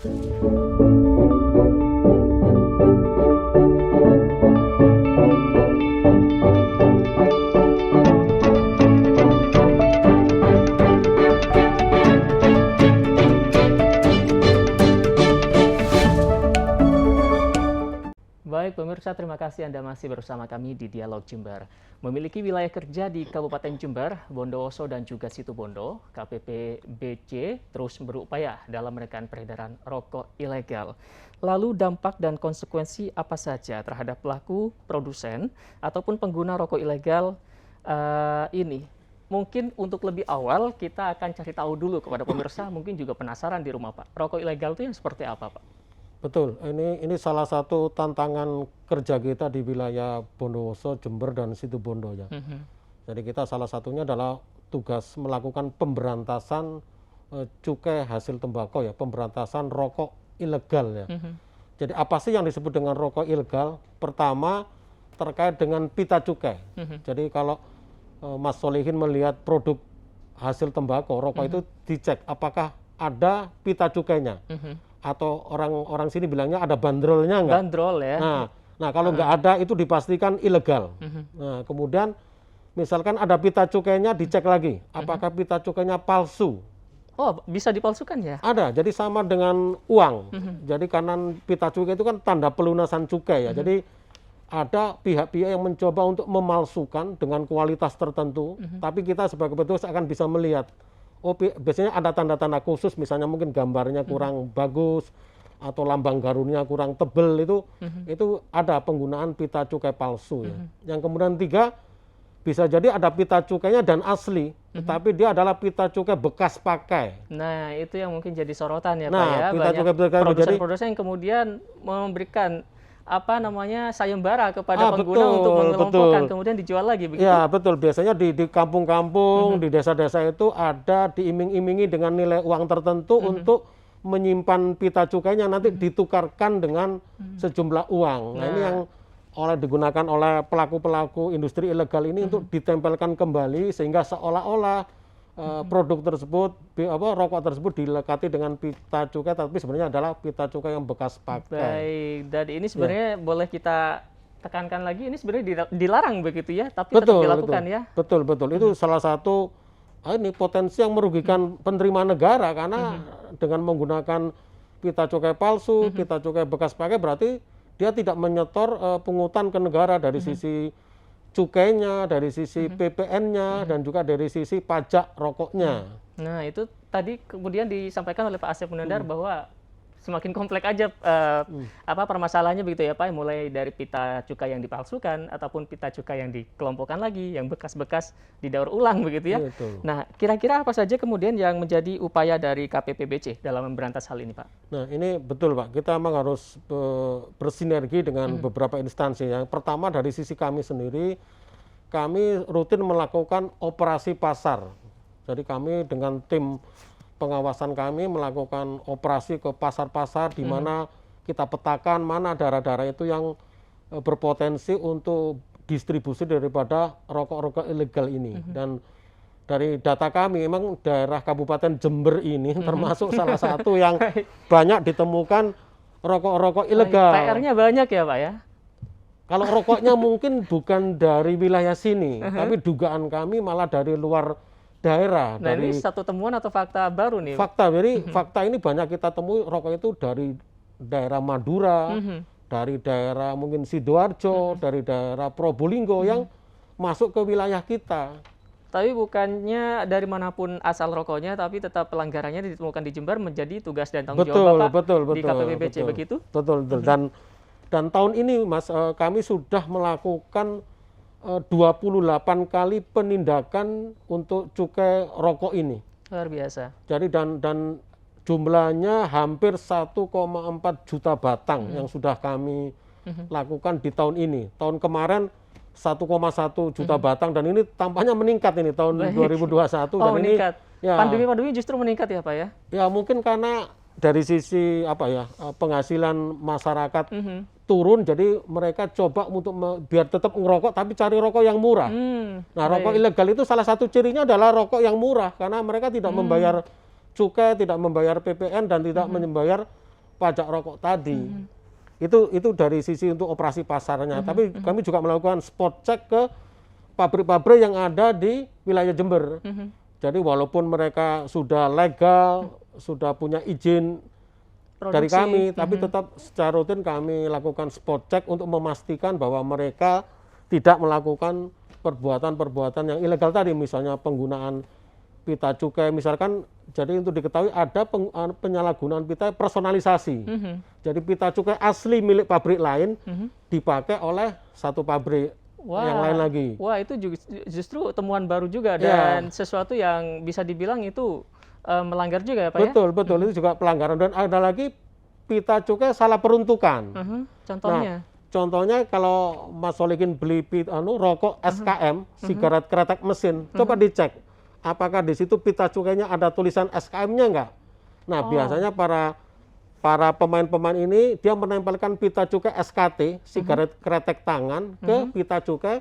Baik pemirsa, terima kasih Anda masih bersama kami di Dialog Jember. Memiliki wilayah kerja di Kabupaten Jember, Bondowoso dan juga Situbondo, KPPBC terus berupaya dalam menekan peredaran rokok ilegal. Lalu dampak dan konsekuensi apa saja terhadap pelaku, produsen, ataupun pengguna rokok ilegal ini? Mungkin untuk lebih awal kita akan cari tahu dulu kepada pemirsa, mungkin juga penasaran di rumah Pak. Rokok ilegal itu yang seperti apa Pak? Betul, ini salah satu tantangan kerja kita di wilayah Bondowoso, Jember, dan Situbondo ya. Jadi kita salah satunya adalah tugas melakukan pemberantasan cukai hasil tembakau ya, pemberantasan rokok ilegal ya. Jadi apa sih yang disebut dengan rokok ilegal? Pertama terkait dengan pita cukai. Jadi kalau Mas Solihin melihat produk hasil tembakau, rokok itu dicek apakah ada pita cukainya. Atau orang sini bilangnya ada bandrolnya enggak? Bandrol ya. Nah kalau nggak ada itu dipastikan ilegal. Nah kemudian misalkan ada pita cukainya dicek lagi, apakah pita cukainya palsu? Oh bisa dipalsukan ya? Ada, jadi sama dengan uang. Jadi karena pita cukai itu kan tanda pelunasan cukai ya. Jadi ada pihak-pihak yang mencoba untuk memalsukan dengan kualitas tertentu, tapi kita sebagai petugas akan bisa melihat. Oh, biasanya ada tanda-tanda khusus, misalnya mungkin gambarnya kurang bagus atau lambang garunnya kurang tebel, itu ada penggunaan pita cukai palsu ya. Yang kemudian tiga, bisa jadi ada pita cukainya dan asli, tetapi dia adalah pita cukai bekas pakai. Nah itu yang mungkin jadi sorotan ya Pak Nah, ya, pita cukai bekas jadi produsen-produsen yang kemudian memberikan sayembara kepada pengguna untuk mengelompokkan kemudian dijual lagi begitu? Ya betul, biasanya di kampung-kampung, di desa-desa itu ada diiming-imingi dengan nilai uang tertentu untuk menyimpan pita cukainya, nanti ditukarkan dengan sejumlah uang. Nah ini yang digunakan oleh pelaku-pelaku industri ilegal ini untuk ditempelkan kembali sehingga seolah-olah produk tersebut, rokok tersebut dilekati dengan pita cukai, tapi sebenarnya adalah pita cukai yang bekas pakai. Baik, dan ini sebenarnya boleh kita tekankan lagi, ini sebenarnya dilarang begitu ya, tapi Betul, tetap dilakukan ya? Betul, itu salah satu ini potensi yang merugikan penerimaan negara, karena dengan menggunakan pita cukai palsu, pita cukai bekas pakai, berarti dia tidak menyetor pungutan ke negara dari sisi cukainya, dari sisi PPN-nya, dan juga dari sisi pajak rokoknya. Nah itu tadi kemudian disampaikan oleh Pak Asep Munandar bahwa semakin kompleks aja permasalahannya begitu ya Pak, mulai dari pita cukai yang dipalsukan ataupun pita cukai yang dikelompokkan lagi, yang bekas-bekas didaur ulang begitu ya. Betul. Nah kira-kira apa saja kemudian yang menjadi upaya dari KPPBC dalam memberantas hal ini Pak? Nah ini betul Pak, kita memang harus bersinergi dengan beberapa instansi. Yang pertama dari sisi kami sendiri, kami rutin melakukan operasi pasar. Jadi kami dengan tim pengawasan kami melakukan operasi ke pasar-pasar di mana kita petakan mana daerah-daerah itu yang berpotensi untuk distribusi daripada rokok-rokok ilegal ini. Dan dari data kami memang daerah Kabupaten Jember ini termasuk salah satu yang banyak ditemukan rokok-rokok ilegal. PR-nya banyak ya Pak ya? Kalau rokoknya mungkin bukan dari wilayah sini, tapi dugaan kami malah dari luar daerah. Nah ini satu temuan atau fakta baru nih? Fakta, jadi fakta ini banyak kita temui rokok itu dari daerah Madura, dari daerah mungkin Sidoarjo, dari daerah Probolinggo yang masuk ke wilayah kita. Tapi bukannya dari manapun asal rokoknya, tapi tetap pelanggarannya ditemukan di Jember menjadi tugas dan tanggung jawab Bapak di KPPBC begitu? Betul. Dan tahun ini Mas, kami sudah melakukan 28 kali penindakan untuk cukai rokok ini. Luar biasa. Jadi dan jumlahnya hampir 1,4 juta batang yang sudah kami lakukan di tahun ini. Tahun kemarin 1,1 juta batang, dan ini tampaknya meningkat ini tahun 2021. Dan meningkat. Ini ya, pandemi justru meningkat ya Pak ya? Ya mungkin karena dari sisi penghasilan masyarakat turun, jadi mereka coba untuk biar tetap ngerokok tapi cari rokok yang murah. Nah rokok ilegal itu salah satu cirinya adalah rokok yang murah, karena mereka tidak membayar cukai, tidak membayar PPN, dan tidak membayar pajak rokok tadi. Itu dari sisi untuk operasi pasarnya. Tapi kami juga melakukan spot check ke pabrik-pabrik yang ada di wilayah Jember. Jadi walaupun mereka sudah legal, sudah punya izin dari kami, tapi tetap secara rutin kami lakukan spot check untuk memastikan bahwa mereka tidak melakukan perbuatan-perbuatan yang ilegal tadi, misalnya penggunaan pita cukai, misalkan. Jadi untuk diketahui ada penyalahgunaan pita personalisasi. Jadi pita cukai asli milik pabrik lain dipakai oleh satu pabrik yang lain lagi. Wah, itu justru temuan baru juga dan sesuatu yang bisa dibilang itu melanggar juga ya Pak ya? Betul, itu juga pelanggaran. Dan ada lagi pita cukai salah peruntukan. Contohnya? Nah, contohnya kalau Mas Solikin beli rokok SKM, sigaret kretek mesin, coba dicek. Apakah di situ pita cukainya ada tulisan SKM-nya enggak? Nah, biasanya para pemain-pemain ini dia menempelkan pita cukai SKT, sigaret kretek tangan, ke pita cukai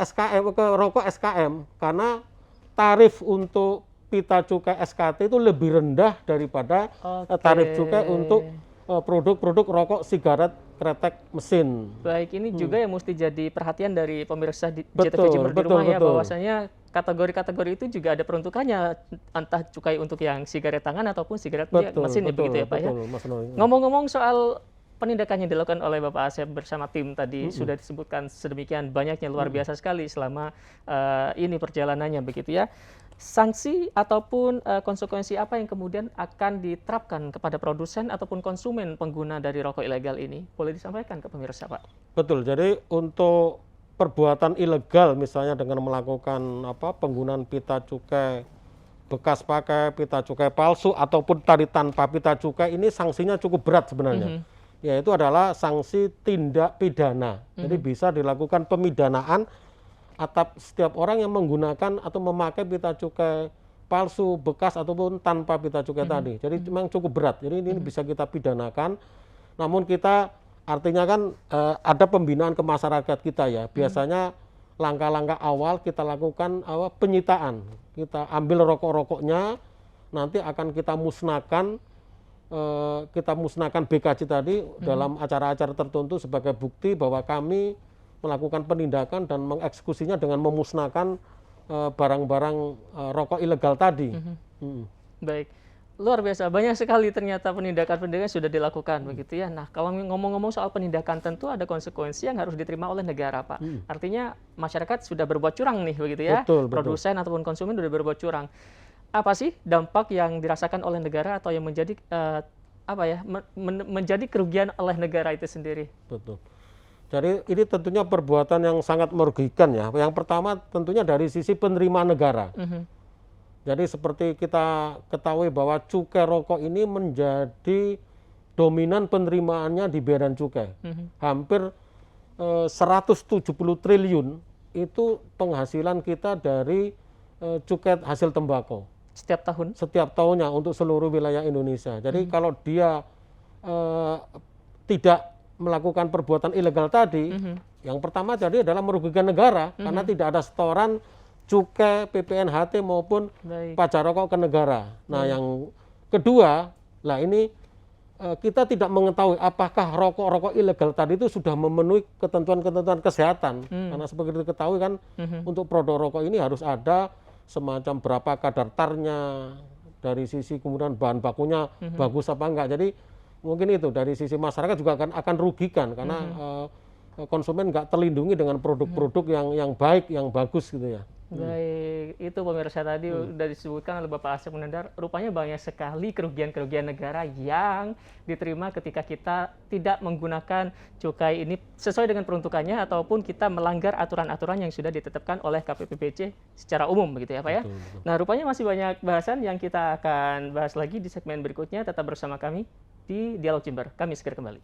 SKM, ke rokok SKM, karena tarif untuk pita cukai SKT itu lebih rendah daripada tarif cukai untuk produk-produk rokok sigaret kretek mesin. Baik, ini juga yang mesti jadi perhatian dari pemirsa di JTV Jember di rumah ya, bahwasanya kategori-kategori itu juga ada peruntukannya, entah cukai untuk yang sigaret tangan ataupun sigaret mesin, begitu ya Pak ya. Ngomong-ngomong soal penindakan yang dilakukan oleh Bapak Asep bersama tim tadi sudah disebutkan sedemikian banyaknya, luar biasa sekali selama ini perjalanannya, begitu ya. Sanksi ataupun konsekuensi apa yang kemudian akan diterapkan kepada produsen ataupun konsumen pengguna dari rokok ilegal ini? Boleh disampaikan ke pemirsa, Pak? Betul. Jadi untuk perbuatan ilegal, misalnya dengan melakukan penggunaan pita cukai bekas pakai, pita cukai palsu ataupun tadi tanpa pita cukai, ini sanksinya cukup berat sebenarnya. Yaitu adalah sanksi tindak pidana. Jadi bisa dilakukan pemidanaan atas setiap orang yang menggunakan atau memakai pita cukai palsu, bekas ataupun tanpa pita cukai tadi. Jadi memang cukup berat. Jadi ini bisa kita pidanakan. Namun kita artinya kan ada pembinaan ke masyarakat kita ya. Biasanya langkah-langkah awal kita lakukan penyitaan. Kita ambil rokok-rokoknya, nanti akan kita musnahkan BKC tadi dalam acara-acara tertentu sebagai bukti bahwa kami melakukan penindakan dan mengeksekusinya dengan memusnahkan barang-barang rokok ilegal tadi. Baik, luar biasa, banyak sekali ternyata penindakan-penindakan sudah dilakukan, begitu ya. Nah, kalau ngomong-ngomong soal penindakan, tentu ada konsekuensi yang harus diterima oleh negara, Pak. Artinya masyarakat sudah berbuat curang nih, begitu ya. Produsen ataupun konsumen sudah berbuat curang. Apa sih dampak yang dirasakan oleh negara atau yang menjadi menjadi kerugian oleh negara itu sendiri? Betul. Jadi ini tentunya perbuatan yang sangat merugikan ya. Yang pertama tentunya dari sisi penerima negara. Jadi seperti kita ketahui bahwa cukai rokok ini menjadi dominan penerimaannya di bea dan cukai. Hampir 170 triliun itu penghasilan kita dari cukai hasil tembakau. Setiap tahun? Setiap tahunnya untuk seluruh wilayah Indonesia. Jadi kalau dia tidak melakukan perbuatan ilegal tadi, yang pertama jadi adalah merugikan negara karena tidak ada setoran cukai, PPNHT maupun pajak rokok ke negara. Nah, yang kedua, ini kita tidak mengetahui apakah rokok-rokok ilegal tadi itu sudah memenuhi ketentuan-ketentuan kesehatan. Karena seperti diketahui kan, untuk produk rokok ini harus ada semacam berapa kadar tarnya, dari sisi kemudian bahan bakunya bagus apa enggak. Jadi mungkin itu dari sisi masyarakat juga akan rugikan karena konsumen nggak terlindungi dengan produk-produk yang baik, yang bagus gitu ya. Baik, itu pemirsa tadi sudah disebutkan oleh Bapak Asep Munandar, rupanya banyak sekali kerugian-kerugian negara yang diterima ketika kita tidak menggunakan cukai ini sesuai dengan peruntukannya ataupun kita melanggar aturan-aturan yang sudah ditetapkan oleh KPPBC secara umum, begitu ya Pak ya. Betul. Nah, rupanya masih banyak bahasan yang kita akan bahas lagi di segmen berikutnya. Tetap bersama kami di Dialog Jember. Kami segera kembali.